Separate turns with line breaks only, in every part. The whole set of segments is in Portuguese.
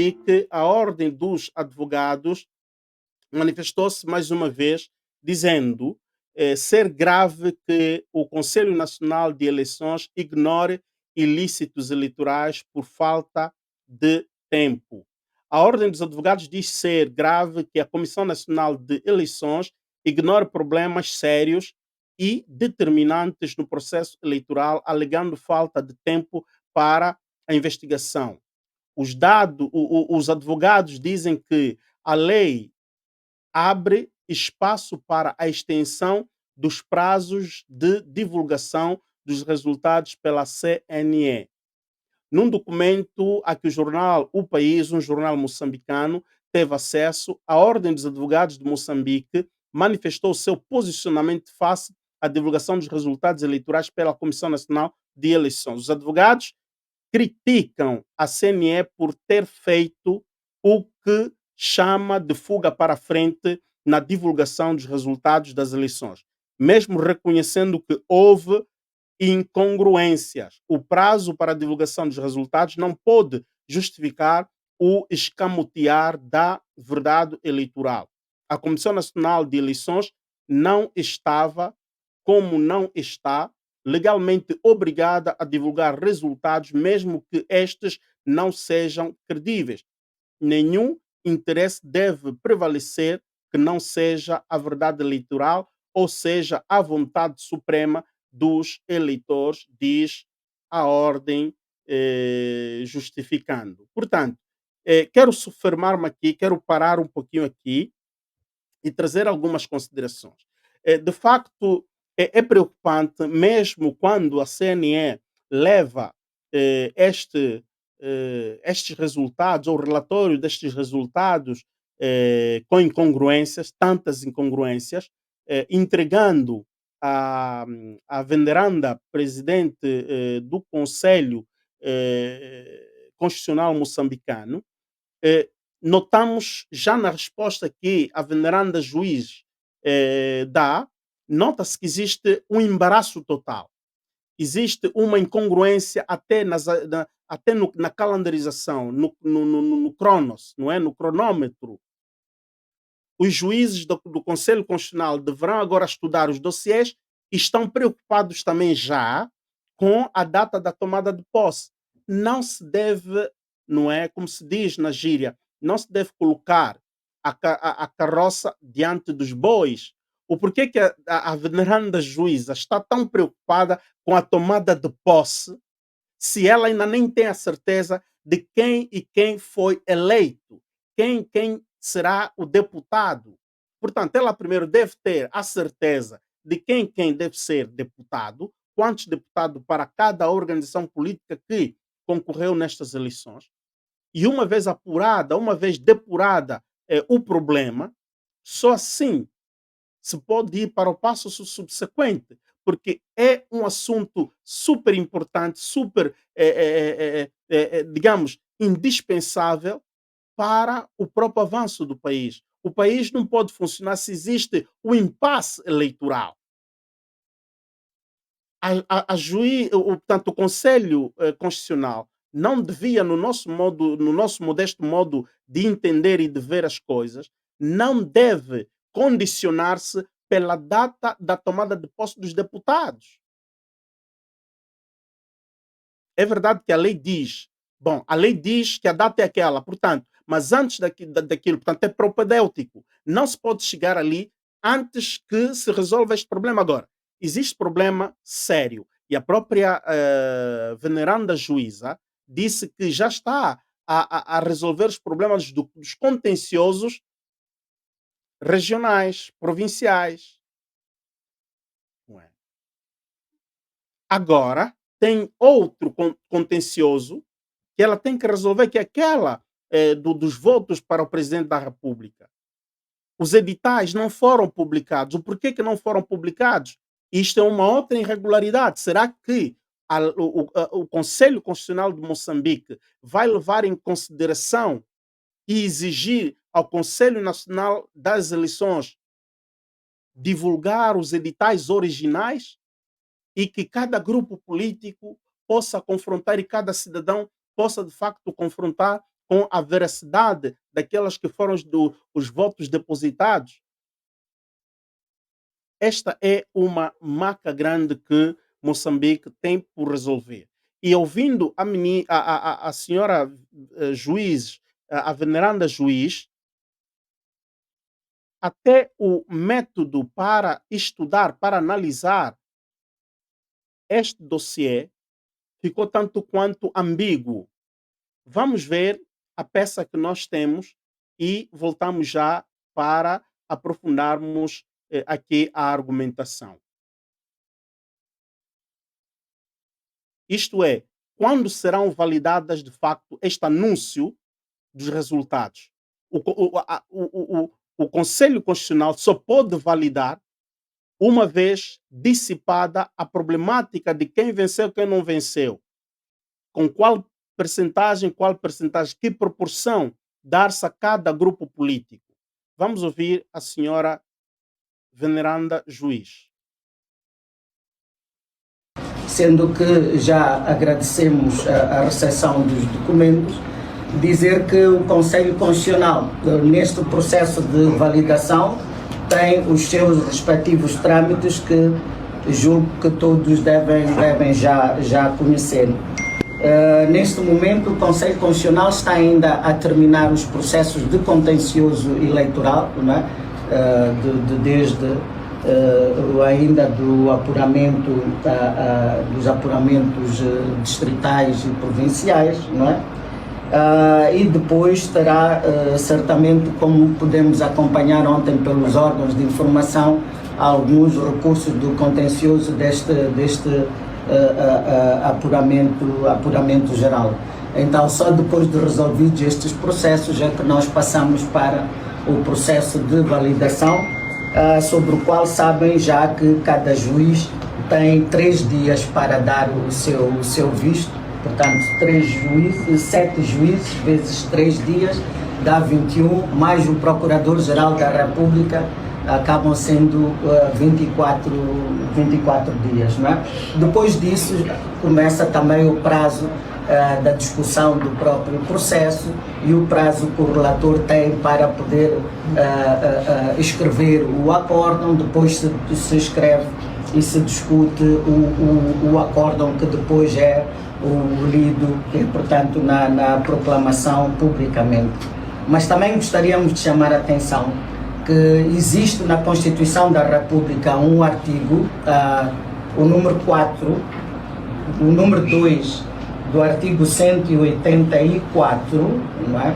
Moçambique, a Ordem dos Advogados manifestou-se mais uma vez, dizendo ser grave que o Conselho Nacional de Eleições ignore ilícitos eleitorais por falta de tempo. A Ordem dos Advogados diz ser grave que a Comissão Nacional de Eleições ignore problemas sérios e determinantes no processo eleitoral, alegando falta de tempo para a investigação. Os advogados dizem que a lei abre espaço para a extensão dos prazos de divulgação dos resultados pela CNE. Num documento a que o jornal O País, um jornal moçambicano, teve acesso, a Ordem dos Advogados de Moçambique manifestou seu posicionamento face à divulgação dos resultados eleitorais pela Comissão Nacional de Eleições. Os advogados criticam a CNE por ter feito o que chama de fuga para a frente na divulgação dos resultados das eleições, mesmo reconhecendo que houve incongruências. O prazo para a divulgação dos resultados não pode justificar o escamotear da verdade eleitoral. A Comissão Nacional de Eleições não estava, como não está, legalmente obrigada a divulgar resultados, mesmo que estes não sejam credíveis. Nenhum interesse deve prevalecer que não seja a verdade eleitoral, ou seja, a vontade suprema dos eleitores, diz a ordem, justificando. Portanto, quero firmar-me aqui, quero parar um pouquinho aqui e trazer algumas considerações. De facto, é preocupante, mesmo quando a CNE leva estes resultados, ou o relatório destes resultados, com incongruências, tantas incongruências, entregando à veneranda presidente do Conselho Constitucional moçambicano. Notamos já na resposta que a veneranda juiz dá, nota-se que existe um embaraço total. Existe uma incongruência até, na calendarização, no cronos, não é? No cronômetro. Os juízes do Conselho Constitucional deverão agora estudar os dossiês e estão preocupados também já com a data da tomada de posse. Não se deve, não é? Como se diz na gíria, não se deve colocar a carroça diante dos bois. O porquê que a veneranda juíza está tão preocupada com a tomada de posse se ela ainda nem tem a certeza de quem foi eleito, quem será o deputado. Portanto, ela primeiro deve ter a certeza de quem deve ser deputado, quantos deputados para cada organização política que concorreu nestas eleições. E uma vez apurada, uma vez depurada o problema, só assim se pode ir para o passo subsequente, porque é um assunto super importante, super, digamos, indispensável para o próprio avanço do país. O país não pode funcionar se existe o impasse eleitoral. Portanto, o Conselho Constitucional não devia, no nosso modesto modo de entender e de ver as coisas, não deve condicionar-se pela data da tomada de posse dos deputados. É verdade que a lei diz, bom, a lei diz que a data é aquela, portanto, mas antes daquilo, portanto, é propedêutico. Não se pode chegar ali antes que se resolva este problema. Agora, existe problema sério. E a própria veneranda juíza disse que já está a resolver os problemas dos contenciosos regionais, provinciais. Não é? Agora, tem outro contencioso que ela tem que resolver, que é aquela dos votos para o presidente da República. Os editais não foram publicados. O porquê que não foram publicados? Isto é uma outra irregularidade. Será que o Conselho Constitucional de Moçambique vai levar em consideração e exigir ao Conselho Nacional das Eleições divulgar os editais originais e que cada grupo político possa confrontar e cada cidadão possa, de facto, confrontar com a veracidade daquelas que foram os votos depositados. Esta é uma maca grande que Moçambique tem por resolver. E ouvindo a senhora juiz, a veneranda juiz, até o método para estudar, para analisar este dossiê ficou tanto quanto ambíguo. Vamos ver a peça que nós temos e voltamos já para aprofundarmos aqui a argumentação. Isto é, quando serão validadas de facto este anúncio dos resultados? O Conselho Constitucional só pode validar uma vez dissipada a problemática de quem venceu e quem não venceu. Com qual percentagem, que proporção dar-se a cada grupo político. Vamos ouvir a senhora veneranda juiz.
Sendo que já agradecemos a recepção dos documentos, dizer que o Conselho Constitucional, neste processo de validação, tem os seus respectivos trâmites que julgo que todos devem já conhecer. Neste momento, o Conselho Constitucional está ainda a terminar os processos de contencioso eleitoral, né? Desde ainda do apuramento, dos apuramentos distritais e provinciais, não é? E depois terá certamente, como pudemos acompanhar ontem pelos órgãos de informação, alguns recursos do contencioso deste apuramento geral. Então, só depois de resolvidos estes processos é que nós passamos para o processo de validação, sobre o qual sabem já que cada juiz tem 3 dias para dar o seu visto. Portanto, 7 juízes vezes 3 dias dá 21, mais o Procurador-Geral da República, acabam sendo 24 dias, não é? Depois disso começa também o prazo da discussão do próprio processo e o prazo que o relator tem para poder escrever o acórdão. Depois se escreve e se discute o acórdão, que depois é o lido e, portanto, na proclamação publicamente. Mas também gostaríamos de chamar a atenção que existe na Constituição da República um artigo, o número 4, o número 2 do artigo 184, não é?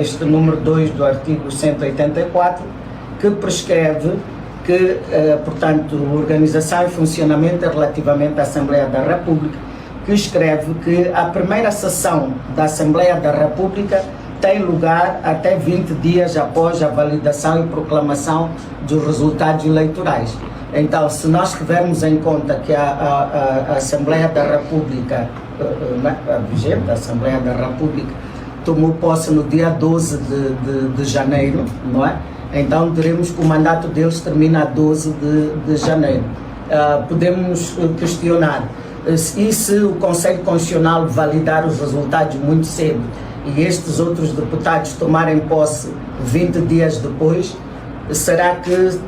Este número 2 do artigo 184, que prescreve que, portanto, organização e funcionamento relativamente à Assembleia da República, que escreve que a primeira sessão da Assembleia da República tem lugar até 20 dias após a validação e proclamação dos resultados eleitorais. Então, se nós tivermos em conta que a Assembleia da República, a vigente Assembleia da República, tomou posse no dia 12 de janeiro, não é? Então, diremos que o mandato deles termina a 12 de janeiro. Podemos questionar, e se o Conselho Constitucional validar os resultados muito cedo e estes outros deputados tomarem posse 20 dias depois, será que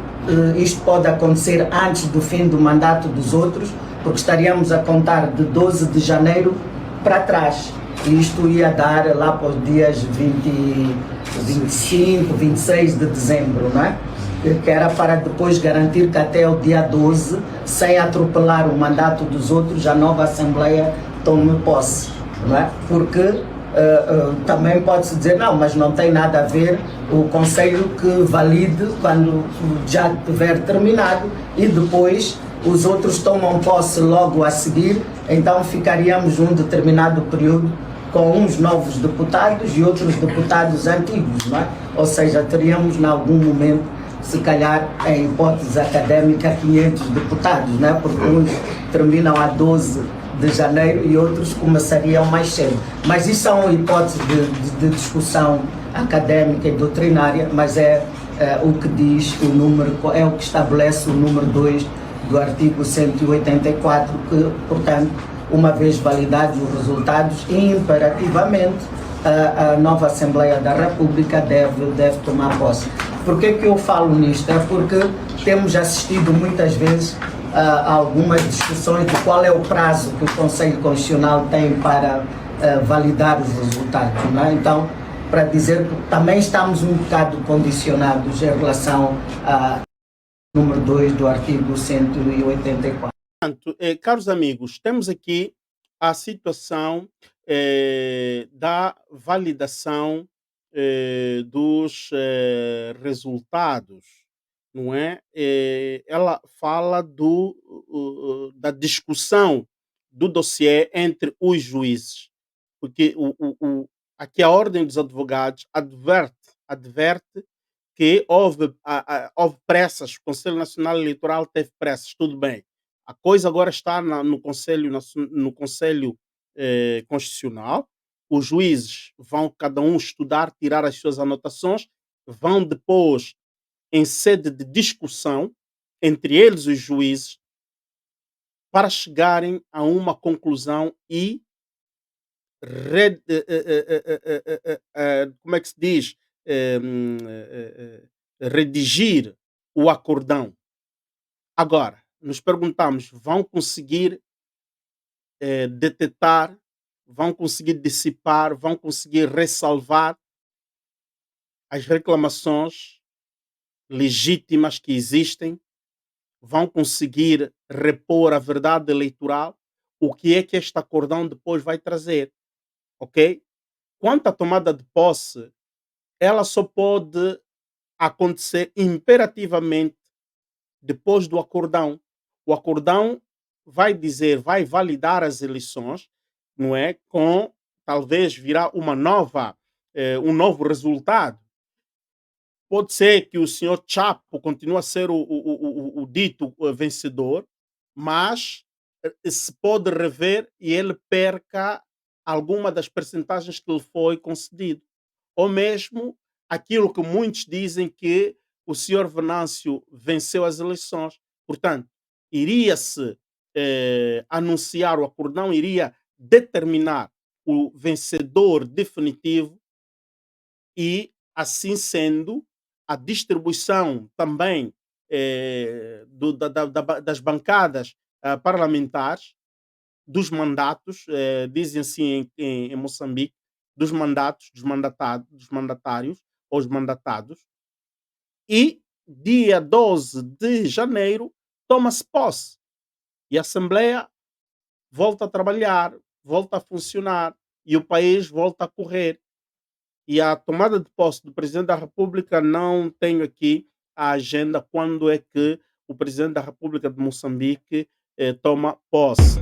isto pode acontecer antes do fim do mandato dos outros? Porque estaríamos a contar de 12 de janeiro para trás. E isto ia dar lá para os dias 25, 26 de dezembro, não é? Que era para depois garantir que até o dia 12, sem atropelar o mandato dos outros, a nova Assembleia tome posse, não é? Porque também pode-se dizer, não, mas não tem nada a ver o Conselho que valide quando já tiver terminado e depois os outros tomam posse logo a seguir, então ficaríamos num determinado período com uns novos deputados e outros deputados antigos, não é? Ou seja, teríamos em algum momento, se calhar, em hipótese académica, 500 deputados, não é? Porque uns terminam a 12 de janeiro e outros começariam mais cedo. Mas isso são hipóteses de discussão académica e doutrinária, mas é o que diz o número, é o que estabelece o número 2 do artigo 184, que, portanto, uma vez validados os resultados, imperativamente a nova Assembleia da República deve tomar posse. Por que eu falo nisto? É porque temos assistido muitas vezes a algumas discussões de qual é o prazo que o Conselho Constitucional tem para validar os resultados, não é? Então, para dizer que também estamos um bocado condicionados em relação ao número 2 do artigo 184.
Portanto, caros amigos, temos aqui a situação da validação dos resultados, não é? Ela fala da discussão do dossiê entre os juízes, porque aqui a Ordem dos Advogados adverte que houve pressas, o Conselho Nacional Eleitoral teve pressas, tudo bem. A coisa agora está no Conselho Constitucional. Os juízes vão cada um estudar, tirar as suas anotações, vão depois, em sede de discussão, entre eles os juízes, para chegarem a uma conclusão e como é que se diz? Redigir o acordão. Agora, nos perguntamos, vão conseguir detectar, vão conseguir dissipar, vão conseguir ressalvar as reclamações legítimas que existem, vão conseguir repor a verdade eleitoral, o que é que este acordão depois vai trazer, ok? Quanto à tomada de posse, ela só pode acontecer imperativamente depois do acordão. O acordão vai dizer, vai validar as eleições, não é? Com talvez virá um novo resultado. Pode ser que o senhor Chapo continue a ser o dito vencedor, mas se pode rever e ele perca alguma das percentagens que lhe foi concedido. Ou mesmo aquilo que muitos dizem que o senhor Venâncio venceu as eleições. Portanto, iria-se anunciar o acordão, iria determinar o vencedor definitivo e, assim sendo, a distribuição também das bancadas parlamentares, dos mandatos, dizem assim em Moçambique, dos mandatos, dos mandatários ou os mandatados, e dia 12 de janeiro toma-se posse e a Assembleia volta a trabalhar, volta a funcionar e o país volta a correr. E a tomada de posse do Presidente da República, não tenho aqui a agenda quando é que o Presidente da República de Moçambique toma posse.